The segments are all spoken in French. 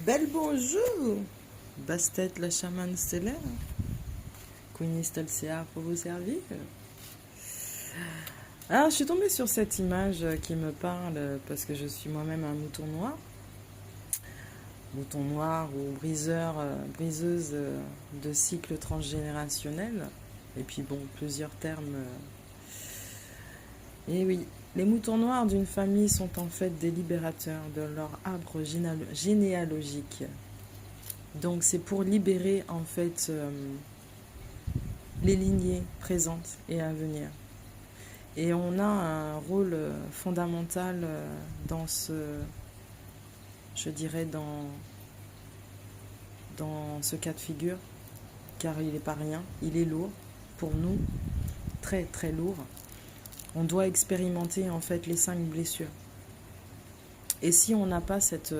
Bel bonjour, Bastet la chamane stellaire, Queenie Stelcia pour vous servir. Alors, je suis tombée sur cette image qui me parle parce que je suis moi-même un mouton noir ou briseuse de cycle transgénérationnel. Et puis bon, plusieurs termes. Et oui, les moutons noirs d'une famille sont en fait des libérateurs de leur arbre généalogique. Donc c'est pour libérer en fait les lignées présentes et à venir. Et on a un rôle fondamental dans je dirais, dans ce cas de figure, car il n'est pas rien, il est lourd pour nous, très très lourd. On doit expérimenter en fait les 5 blessures. Et si on n'a pas cette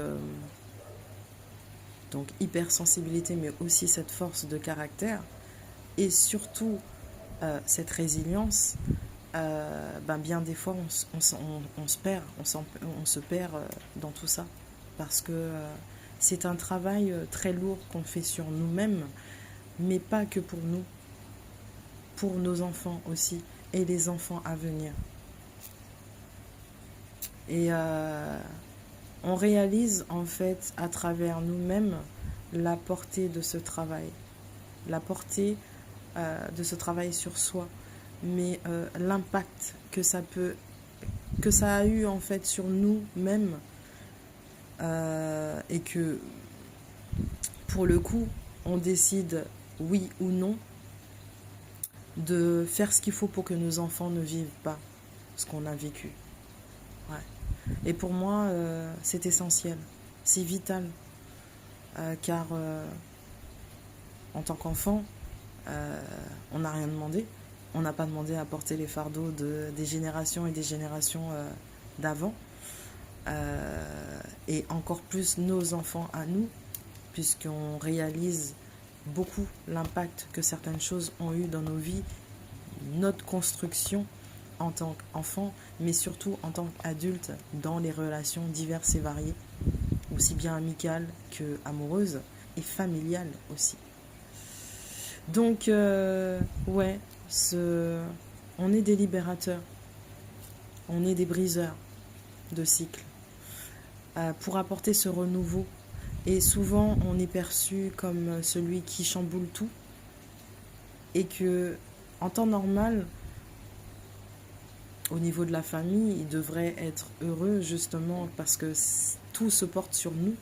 donc hypersensibilité, mais aussi cette force de caractère, et surtout cette résilience, bien des fois on se perd, on se perd dans tout ça. Parce que c'est un travail très lourd qu'on fait sur nous-mêmes, mais pas que pour nous, pour nos enfants aussi, et les enfants à venir. Et on réalise en fait à travers nous-mêmes la portée de ce travail, la portée de ce travail sur soi, mais l'impact que ça a eu en fait sur nous-mêmes, et que pour le coup on décide oui ou non de faire ce qu'il faut pour que nos enfants ne vivent pas ce qu'on a vécu. Ouais. Et pour moi c'est essentiel, c'est vital, car en tant qu'enfant on n'a rien demandé. On n'a pas demandé à porter les fardeaux des générations et des générations d'avant. Et encore plus nos enfants à nous, puisqu'on réalise beaucoup l'impact que certaines choses ont eu dans nos vies, notre construction en tant qu'enfant, mais surtout en tant qu'adulte dans les relations diverses et variées, aussi bien amicales que amoureuses et familiales aussi. Donc, ouais, on est des libérateurs, on est des briseurs de cycles pour apporter ce renouveau. Et souvent, on est perçu comme celui qui chamboule tout et que, en temps normal, au niveau de la famille, il devrait être heureux justement parce que tout se porte sur nous.